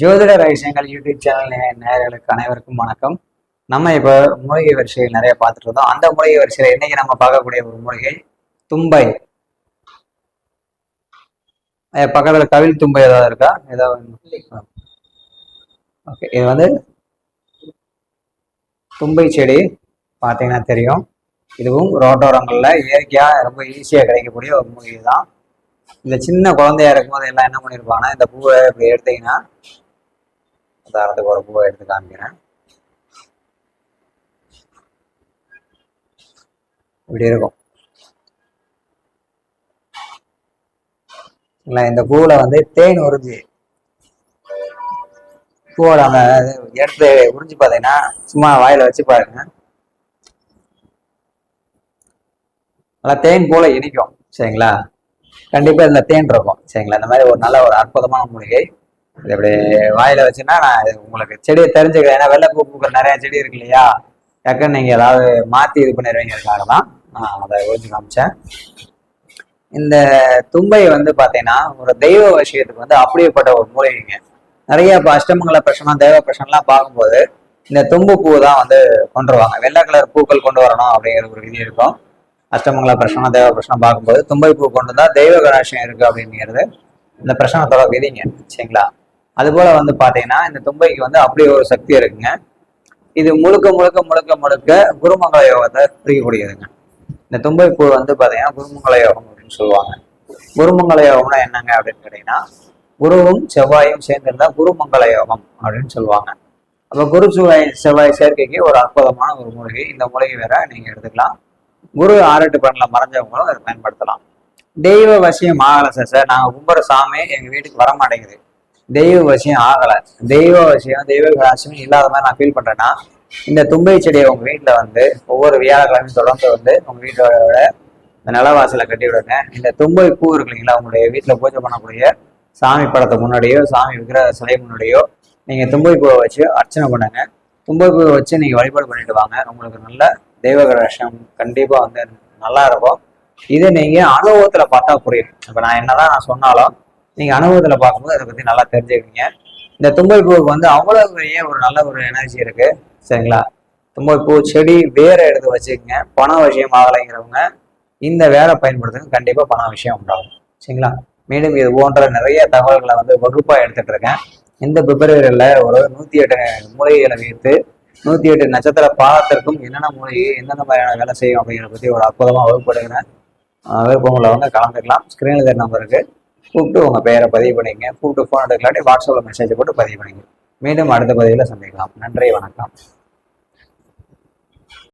ஜோதிட ரகசியங்கள் YouTube channel நேயர்களுக்கு அனைவருக்கும் வணக்கம். நம்ம இப்போ மூலிகை வரிசைகள் நிறைய பார்த்துட்டு இருந்தோம். அந்த மூலிகை வரிசையில இன்னைக்கு நம்ம பார்க்கக்கூடிய ஒரு மூலிகை தும்பை. பக்கத்துல கவில் தும்பை ஏதாவது இருக்கா? ஏதாவது ஓகே. இது வந்து தும்பை செடி பார்த்தீங்கன்னா தெரியும். இதுவும் ரோட்டோரங்கள்ல இயற்கையா ரொம்ப ஈஸியா கிடைக்கக்கூடிய ஒரு மூலிகை தான். இந்த சின்ன குழந்தையா இருக்கும்போது எல்லாம் என்ன பண்ணிருப்பாங்கன்னா, இந்த பூவை இப்படி எடுத்தீங்கன்னா, உதாரணத்துக்கு ஒரு பூவை எடுத்து காமிக்கிறேன். இப்படி இருக்கும். இந்த பூவில் வந்து தேன் உறிஞ்சி பூவோட அந்த எடுத்து உறிஞ்சி பார்த்தீங்கன்னா சும்மா வாயில வச்சு பாருங்க, நல்லா தேன் போல இனிக்கும். சரிங்களா? கண்டிப்பா இதுல தேன் இருக்கும். சரிங்களா? இந்த மாதிரி ஒரு நல்ல ஒரு அற்புதமான மூலிகை. இது இப்படி வாயில வச்சுன்னா நான் உங்களுக்கு செடியை தெரிஞ்சுக்கிறேன். ஏன்னா வெள்ளை பூ பூக்கிற நிறைய செடி இருக்கு இல்லையா, டக்குன்னு நீங்க ஏதாவது மாத்தி இது பண்ணிடுவீங்கிறதுக்காக தான் நான் அதை ஒழிஞ்சு காமிச்சேன். இந்த தும்பை வந்து பாத்தீங்கன்னா ஒரு தெய்வ விஷயத்துக்கு வந்து அப்படியேப்பட்ட ஒரு மூலிகைங்க. நிறைய இப்போ அஷ்டமங்கல பிரச்சனை தெய்வ பிரச்சனைலாம் பார்க்கும்போது இந்த தும்பு பூ தான் வந்து கொண்டு வருவாங்க. வெள்ளை கலர் பூக்கள் கொண்டு வரணும் அப்படிங்கிற ஒரு விதி இருக்கும். அஷ்டமங்கல பிரச்சனை தேவ பிரச்சனை பார்க்கும்போது தும்பை பூ கொண்டு தான் தெய்வ கடாட்சியம் இருக்கு அப்படிங்கிறது இந்த பிரச்சனத்தோட விதிங்க. சரிங்களா? அது போல வந்து பாத்தீங்கன்னா இந்த தும்பைக்கு வந்து அப்படி ஒரு சக்தி இருக்குங்க. இது முழுக்க முழுக்க முழுக்க முழுக்க குருமங்கள யோகத்தை பிரிக்கக்கூடியதுங்க. இந்த தும்பை பூ வந்து பாத்தீங்கன்னா குருமங்கள யோகம் அப்படின்னு சொல்லுவாங்க. குருமங்கள யோகம்னா என்னங்க அப்படின்னு கேட்டீங்கன்னா, குருவும் செவ்வாயும் சேர்ந்திருந்தா குருமங்கள யோகம் அப்படின்னு சொல்லுவாங்க. அப்ப குரு செவ்வாய் சேர்க்கைக்கு ஒரு அற்புதமான ஒரு மூலிகை. இந்த மூலிகை வேற நீங்க எடுத்துக்கலாம். குரு 6-8 பண்ணல மறைஞ்சவங்களும் அதை பயன்படுத்தலாம். தெய்வ வசியம் ஆகலை சார், நாங்க கும்புற சாமி எங்க வீட்டுக்கு வர மாட்டேங்குது, தெய்வ வசியம் ஆகலை, தெய்வ வசியம் தெய்வ கடாட்சியம் இல்லாத மாதிரி நான் ஃபீல் பண்றேன்னா, இந்த தும்பை செடியை உங்க வீட்டுல வந்து ஒவ்வொரு வியாழக்கிழமையும் தொடர்ந்து வந்து உங்க வீட்டோட இந்த நிலவாசலை கட்டி விடுங்க. இந்த தும்பை பூ இருக்கு இல்லைங்களா, உங்களுடைய வீட்டுல பூஜை பண்ணக்கூடிய சாமி படத்துக்கு முன்னாடியோ சாமி விக்கிற சிலை முன்னாடியோ நீங்க தும்பை பூவை வச்சு அர்ச்சனை பண்ணுங்க. தும்பை பூவை வச்சு நீங்க வழிபாடு பண்ணிட்டு வாங்க. உங்களுக்கு நல்ல தெய்வ கடாட்சியம் கண்டிப்பா வந்து நல்லா இருக்கும். இதை நீங்க அனுபவத்துல பார்த்தா புரியும். இப்ப நான் என்னதான் நான் சொன்னாலும் நீங்க அனுபவத்துல பார்க்கும்போது அதை பத்தி நல்லா தெரிஞ்சுக்குவீங்க. இந்த தும்பை பூவுக்கு வந்து அவ்வளவு பெரிய ஒரு நல்ல ஒரு எனர்ஜி இருக்கு. சரிங்களா? தும்பை பூ செடி வேற எடுத்து வச்சுக்கோங்க. பண விஷயம் ஆகலைங்கிறவங்க இந்த வேலை பயன்படுத்துங்க, கண்டிப்பா பண விஷயம் உண்டாகும். சரிங்களா? மீண்டும் இது போன்ற நிறைய தகவல்களை வந்து வகுப்பா எடுத்துட்டு இருக்கேன். இந்த பிப்ரவரியில ஒரு 108 மூலிகைகளை வைத்து 108 நட்சத்திர பாதத்திற்கும் என்னென்ன மூலிகை எந்தெந்த மாதிரியான வேலை செய்யும் அப்படிங்கிறத பத்தி ஒரு அற்புதமா வகுப்படுகிறேன். விருப்பங்களை வந்து கலந்துக்கலாம். ஸ்கிரீனில் நம்பருக்கு கூப்பிட்டு உங்க பெயரை பதிவு பண்ணிங்க. கூப்பிட்டு ஃபோன் எடுக்கலாட்டி வாட்ஸ்அப்ல மெசேஜ் போட்டு பதிவு பண்ணிங்க. மீண்டும் அடுத்த பதிவில் சந்திக்கலாம். நன்றி, வணக்கம்.